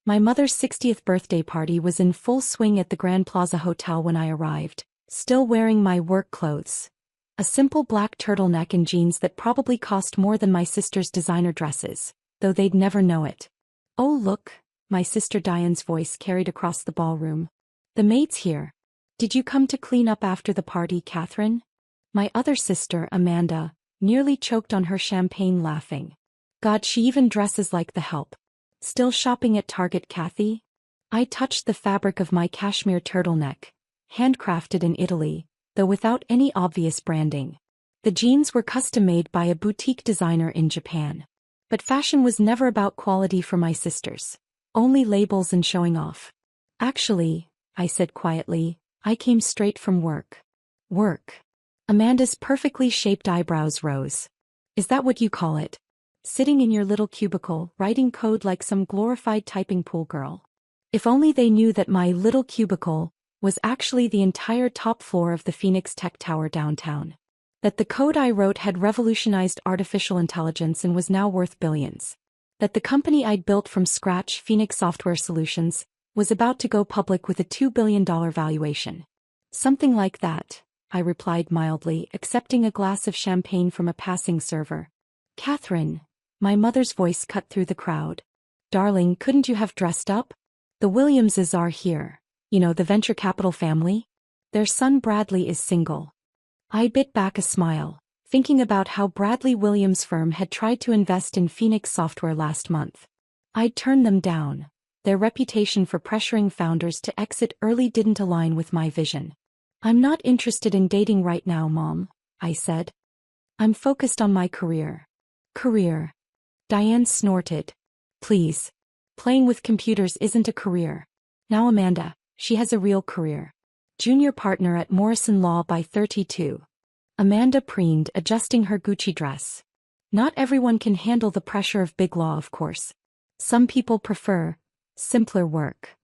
My mother's 60th birthday party was in full swing at the Grand Plaza Hotel when I arrived, still wearing my work clothes. A simple black turtleneck and jeans that probably cost more than my sister's designer dresses, though they'd never know it. "Oh look," my sister Diane's voice carried across the ballroom. "The maid's here. Did you come to clean up after the party, Catherine?" My other sister, Amanda, nearly choked on her champagne laughing. "God, she even dresses like the help. Still shopping at Target, Kathy?" I touched the fabric of my cashmere turtleneck, handcrafted in Italy, though without any obvious branding. The jeans were custom-made by a boutique designer in Japan. But fashion was never about quality for my sisters. Only labels and showing off. "Actually," I said quietly, "I came straight from work." "Work?" Amanda's perfectly shaped eyebrows rose. "Is that what you call it? Sitting in your little cubicle, writing code like some glorified typing pool girl?" If only they knew that my little cubicle was actually the entire top floor of the Phoenix Tech Tower downtown. That the code I wrote had revolutionized artificial intelligence and was now worth billions. That the company I'd built from scratch, Phoenix Software Solutions, was about to go public with a $2 billion valuation. "Something like that," I replied mildly, accepting a glass of champagne from a passing server. "Catherine," my mother's voice cut through the crowd. "Darling, couldn't you have dressed up? The Williamses are here. You know, the venture capital family? Their son Bradley is single." I bit back a smile, thinking about how Bradley Williams' firm had tried to invest in Phoenix Software last month. I'd turned them down. Their reputation for pressuring founders to exit early didn't align with my vision. "I'm not interested in dating right now, Mom," I said. "I'm focused on my career." "Career?" Diane snorted. "Please. Playing with computers isn't a career. Now Amanda, she has a real career. Junior partner at Morrison Law by 32. Amanda preened, adjusting her Gucci dress. "Not everyone can handle the pressure of big law, of course. Some people prefer simpler work."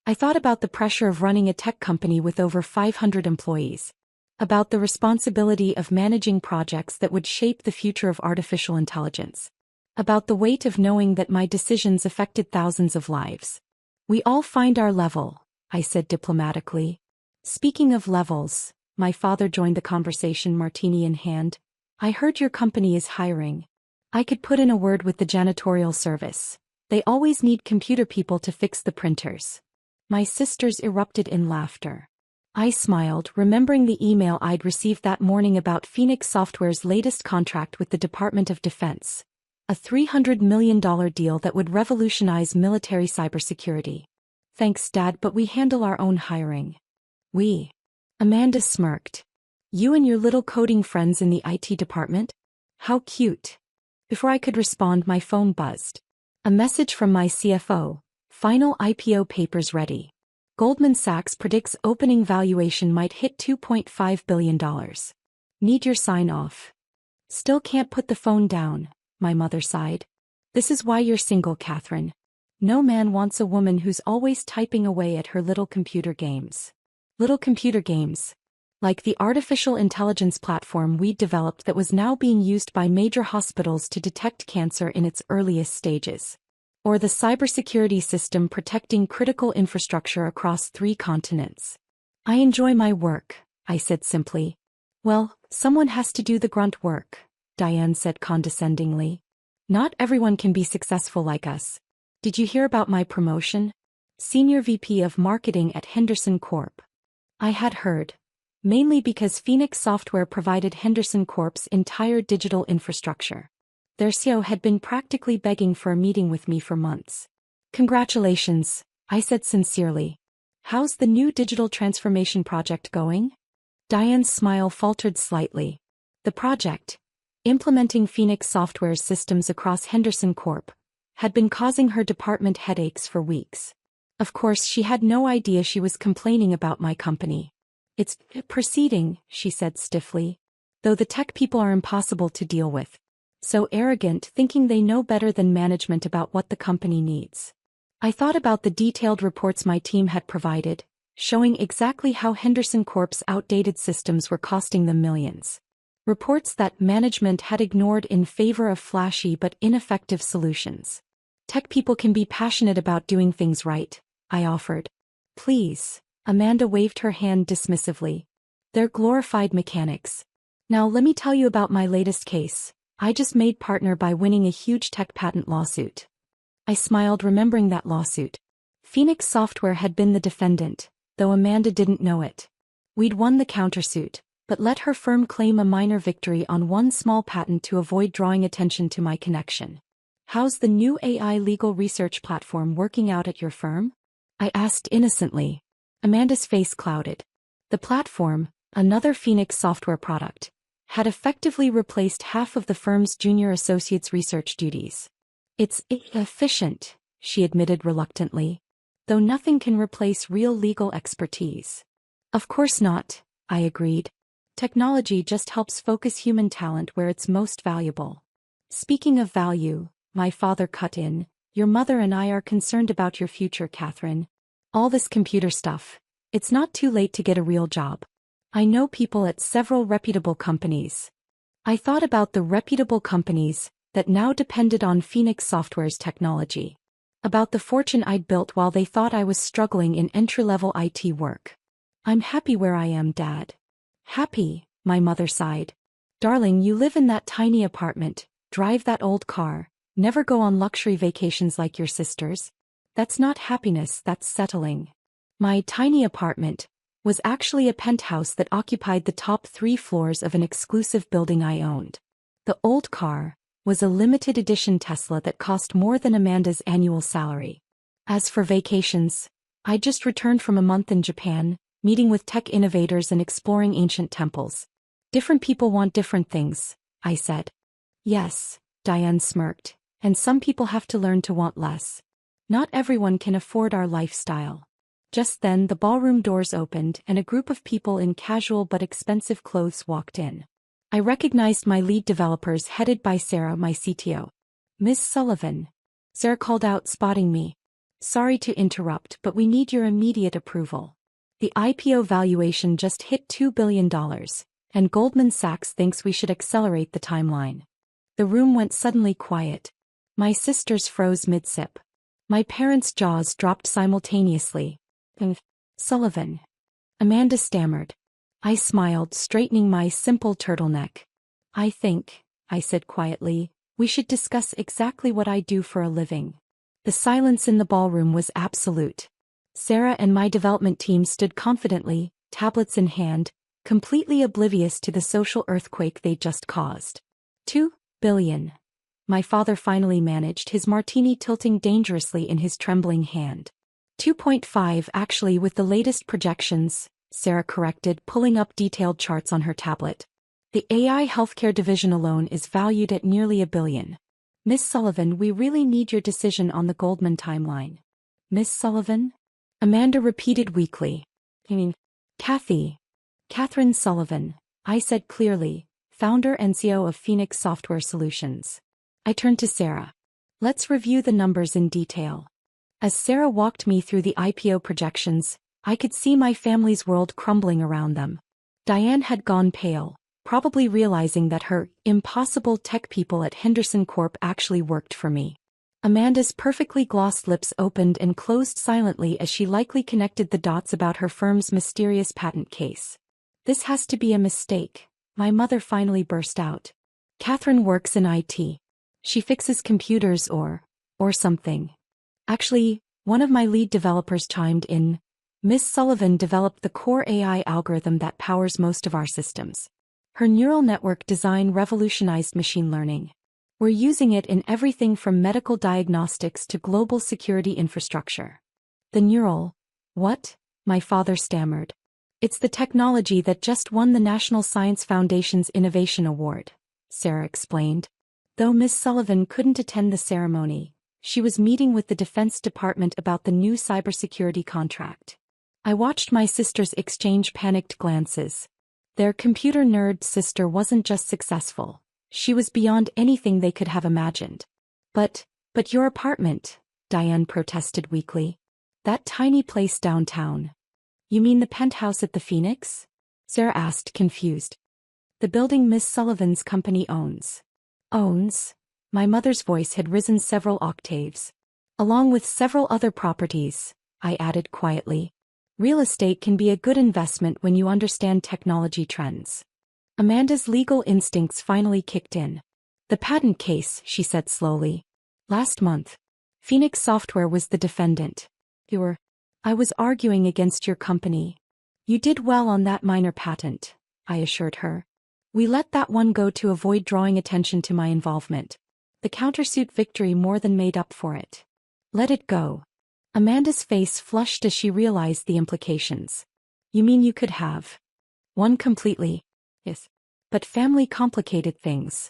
I thought about the pressure of running a tech company with over 500 employees. About the responsibility of managing projects that would shape the future of artificial intelligence. About the weight of knowing that my decisions affected thousands of lives. "We all find our level," I said diplomatically. "Speaking of levels," my father joined the conversation, martini in hand. "I heard your company is hiring. I could put in a word with the janitorial service. They always need computer people to fix the printers." My sisters erupted in laughter. I smiled, remembering the email I'd received that morning about Phoenix Software's latest contract with the Department of Defense. A $300 million deal that would revolutionize military cybersecurity. "Thanks, Dad, but we handle our own hiring." "We?" Amanda smirked. "You and your little coding friends in the IT department? How cute." Before I could respond, my phone buzzed. A message from my CFO. "Final IPO papers ready. Goldman Sachs predicts opening valuation might hit $2.5 billion. Need your sign-off." "Still can't put the phone down," my mother sighed. "This is why you're single, Catherine. No man wants a woman who's always typing away at her little computer games." Little computer games. Like the artificial intelligence platform we'd developed that was now being used by major hospitals to detect cancer in its earliest stages. Or the cybersecurity system protecting critical infrastructure across 3 continents. "I enjoy my work," I said simply. "Well, someone has to do the grunt work," Diane said condescendingly. "Not everyone can be successful like us. Did you hear about my promotion? Senior VP of Marketing at Henderson Corp." I had heard. Mainly because Phoenix Software provided Henderson Corp's entire digital infrastructure. Their CEO had been practically begging for a meeting with me for months. "Congratulations," I said sincerely. "How's the new digital transformation project going?" Diane's smile faltered slightly. The project, implementing Phoenix Software's systems across Henderson Corp, had been causing her department headaches for weeks. Of course, she had no idea she was complaining about my company. "It's proceeding," she said stiffly. "Though the tech people are impossible to deal with. So arrogant, thinking they know better than management about what the company needs." I thought about the detailed reports my team had provided, showing exactly how Henderson Corp's outdated systems were costing them millions. Reports that management had ignored in favor of flashy but ineffective solutions. Tech people can be passionate about doing things right, I offered. Please. Amanda waved her hand dismissively. They're glorified mechanics. Now let me tell you about my latest case. I just made partner by winning a huge tech patent lawsuit. I smiled, remembering that lawsuit. Phoenix Software had been the defendant, though Amanda didn't know it. We'd won the countersuit, but let her firm claim a minor victory on one small patent to avoid drawing attention to my connection. How's the new AI legal research platform working out at your firm? I asked innocently. Amanda's face clouded. The platform, another Phoenix Software product, had effectively replaced half of the firm's junior associates' research duties. It's efficient, she admitted reluctantly, though nothing can replace real legal expertise. Of course not, I agreed. Technology just helps focus human talent where it's most valuable. Speaking of value, my father cut in, your mother and I are concerned about your future, Catherine. All this computer stuff. It's not too late to get a real job. I know people at several reputable companies. I thought about the reputable companies that now depended on Phoenix Software's technology. About the fortune I'd built while they thought I was struggling in entry-level IT work. I'm happy where I am, Dad. Happy, my mother sighed. Darling, you live in that tiny apartment, drive that old car, never go on luxury vacations like your sisters. That's not happiness, that's settling. My tiny apartment was actually a penthouse that occupied the top 3 floors of an exclusive building I owned. The old car was a limited edition Tesla that cost more than Amanda's annual salary. As for vacations, I just returned from a month in Japan, meeting with tech innovators and exploring ancient temples. Different people want different things, I said. Yes, Diane smirked, and some people have to learn to want less. Not everyone can afford our lifestyle. Just then the ballroom doors opened and a group of people in casual but expensive clothes walked in. I recognized my lead developers headed by Sarah, my CTO. Miss Sullivan. Sarah called out, spotting me. Sorry to interrupt, but we need your immediate approval. The IPO valuation just hit $2 billion, and Goldman Sachs thinks we should accelerate the timeline. The room went suddenly quiet. My sisters froze mid-sip. My parents' jaws dropped simultaneously. Sullivan. Amanda stammered. I smiled, straightening my simple turtleneck. I think, I said quietly, we should discuss exactly what I do for a living. The silence in the ballroom was absolute. Sarah and my development team stood confidently, tablets in hand, completely oblivious to the social earthquake they'd just caused. 2 billion. My father finally managed, his martini tilting dangerously in his trembling hand. 2.5 actually with the latest projections, Sarah corrected, pulling up detailed charts on her tablet. The AI healthcare division alone is valued at nearly $1 billion. Miss Sullivan, we really need your decision on the Goldman timeline. Miss Sullivan? Amanda repeated weakly. Catherine Sullivan, I said clearly, founder and CEO of Phoenix Software Solutions. I turned to Sarah. Let's review the numbers in detail. As Sarah walked me through the IPO projections, I could see my family's world crumbling around them. Diane had gone pale, probably realizing that her impossible tech people at Henderson Corp actually worked for me. Amanda's perfectly glossed lips opened and closed silently as she likely connected the dots about her firm's mysterious patent case. This has to be a mistake, my mother finally burst out. Catherine works in IT. She fixes computers or something. Actually, one of my lead developers chimed in. Miss Sullivan developed the core AI algorithm that powers most of our systems. Her neural network design revolutionized machine learning. We're using it in everything from medical diagnostics to global security infrastructure. The neural... What? My father stammered. It's the technology that just won the National Science Foundation's Innovation Award, Sarah explained. Though Miss Sullivan couldn't attend the ceremony, she was meeting with the Defense Department about the new cybersecurity contract. I watched my sisters exchange panicked glances. Their computer nerd sister wasn't just successful, she was beyond anything they could have imagined. But your apartment, Diane protested weakly. That tiny place downtown. You mean the penthouse at the Phoenix? Sarah asked, confused. The building Miss Sullivan's company owns. Owns? My mother's voice had risen several octaves. Along with several other properties, I added quietly. Real estate can be a good investment when you understand technology trends. Amanda's legal instincts finally kicked in. The patent case, she said slowly. Last month, Phoenix Software was the defendant. I was arguing against your company. You did well on that minor patent, I assured her. We let that one go to avoid drawing attention to my involvement. The countersuit victory more than made up for it. Let it go. Amanda's face flushed as she realized the implications. You mean you could have won completely? Yes. But family complicated things.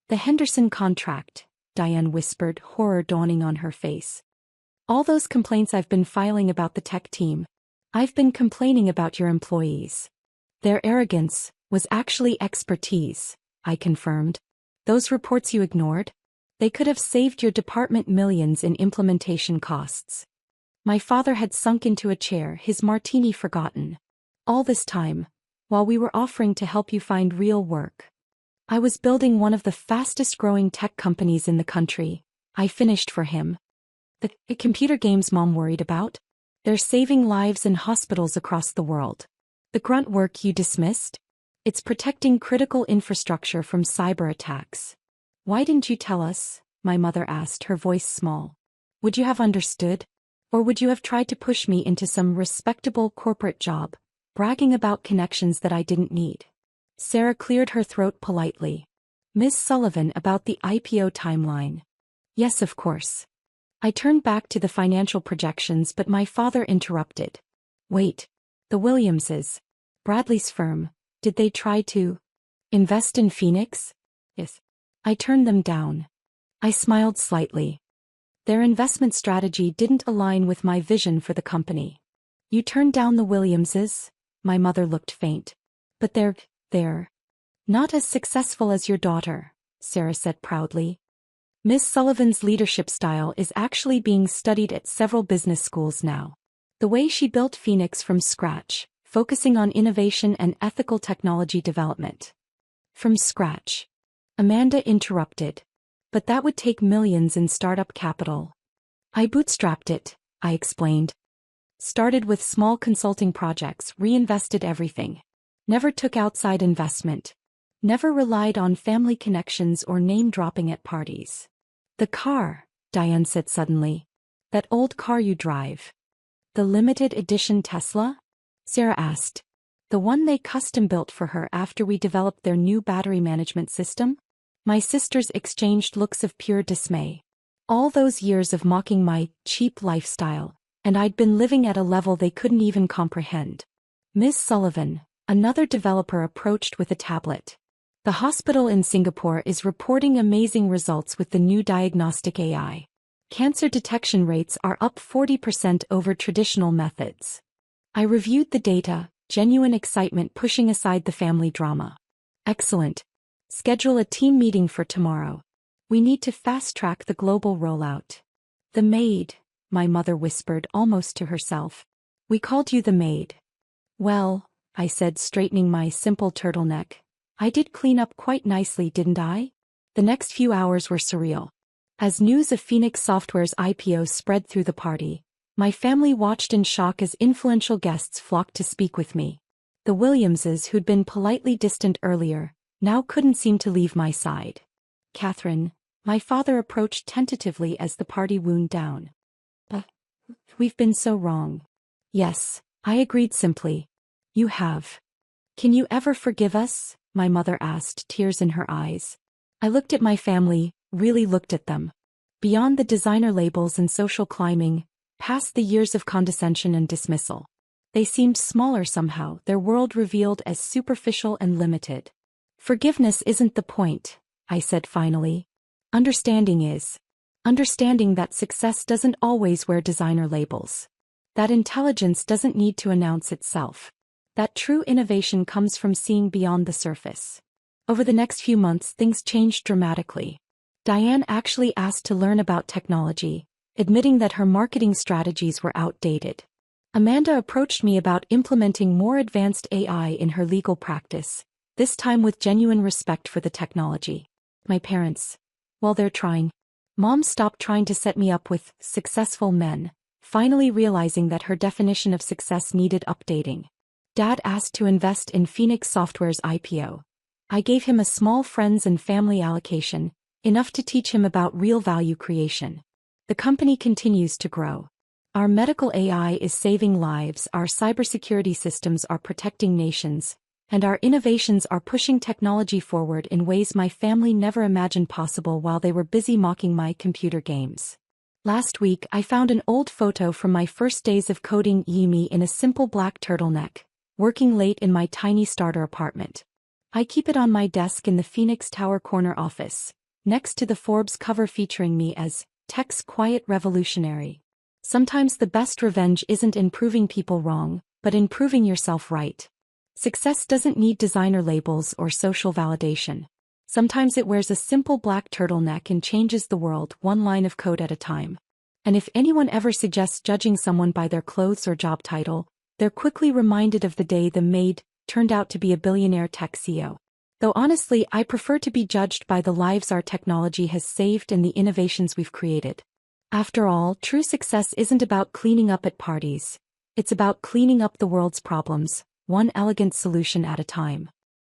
The Henderson contract, Diane whispered, horror dawning on her face. All those complaints I've been filing about the tech team. I've been complaining about your employees. Their arrogance was actually expertise, I confirmed. Those reports you ignored? They could have saved your department millions in implementation costs. My father had sunk into a chair, his martini forgotten. All this time, while we were offering to help you find real work. I was building one of the fastest-growing tech companies in the country. I finished for him. The computer games Mom worried about? They're saving lives in hospitals across the world. The grunt work you dismissed? It's protecting critical infrastructure from cyber attacks. Why didn't you tell us? My mother asked, her voice small. Would you have understood? Or would you have tried to push me into some respectable corporate job, bragging about connections that I didn't need? Sarah cleared her throat politely. Ms. Sullivan, about the IPO timeline. Yes, of course. I turned back to the financial projections, but my father interrupted. Wait. The Williamses, Bradley's firm, did they try to invest in Phoenix? Yes. I turned them down. I smiled slightly. Their investment strategy didn't align with my vision for the company. You turned down the Williamses? My mother looked faint. But they're not as successful as your daughter, Sarah said proudly. Miss Sullivan's leadership style is actually being studied at several business schools now. The way she built Phoenix from scratch, focusing on innovation and ethical technology development. From scratch. Amanda interrupted. But that would take millions in startup capital. I bootstrapped it, I explained. Started with small consulting projects, reinvested everything. Never took outside investment. Never relied on family connections or name-dropping at parties. The car, Diane said suddenly. That old car you drive. The limited edition Tesla? Sarah asked. The one they custom-built for her after we developed their new battery management system? My sisters exchanged looks of pure dismay. All those years of mocking my cheap lifestyle, and I'd been living at a level they couldn't even comprehend. Ms. Sullivan, another developer, approached with a tablet. The hospital in Singapore is reporting amazing results with the new diagnostic AI. Cancer detection rates are up 40% over traditional methods. I reviewed the data, genuine excitement pushing aside the family drama. Excellent. Schedule a team meeting for tomorrow. We need to fast-track the global rollout. The Maid, my mother whispered almost to herself. We called you the Maid. Well, I said, straightening my simple turtleneck. I did clean up quite nicely, didn't I? The next few hours were surreal. As news of Phoenix Software's IPO spread through the party, my family watched in shock as influential guests flocked to speak with me. The Williamses, who'd been politely distant earlier, now couldn't seem to leave my side. Catherine, my father approached tentatively as the party wound down. We've been so wrong. Yes, I agreed simply. You have. Can you ever forgive us? My mother asked, tears in her eyes. I looked at my family, really looked at them. Beyond the designer labels and social climbing, past the years of condescension and dismissal. They seemed smaller somehow, their world revealed as superficial and limited. Forgiveness isn't the point, I said finally. Understanding is. Understanding that success doesn't always wear designer labels. That intelligence doesn't need to announce itself. That true innovation comes from seeing beyond the surface. Over the next few months, things changed dramatically. Diane actually asked to learn about technology, admitting that her marketing strategies were outdated. Amanda approached me about implementing more advanced AI in her legal practice, this time with genuine respect for the technology. My parents, well, they're trying. Mom stopped trying to set me up with successful men, finally realizing that her definition of success needed updating. Dad asked to invest in Phoenix Software's IPO. I gave him a small friends and family allocation, enough to teach him about real value creation. The company continues to grow. Our medical AI is saving lives, our cybersecurity systems are protecting nations, and our innovations are pushing technology forward in ways my family never imagined possible while they were busy mocking my computer games. Last week, I found an old photo from my first days of coding me in a simple black turtleneck, working late in my tiny starter apartment. I keep it on my desk in the Phoenix Tower corner office, next to the Forbes cover featuring me as tech's quiet revolutionary. Sometimes the best revenge isn't in proving people wrong, but in proving yourself right. Success doesn't need designer labels or social validation. Sometimes it wears a simple black turtleneck and changes the world one line of code at a time. And if anyone ever suggests judging someone by their clothes or job title, they're quickly reminded of the day the Maid turned out to be a billionaire tech CEO. Though honestly, I prefer to be judged by the lives our technology has saved and the innovations we've created. After all, true success isn't about cleaning up at parties. It's about cleaning up the world's problems, one elegant solution at a time.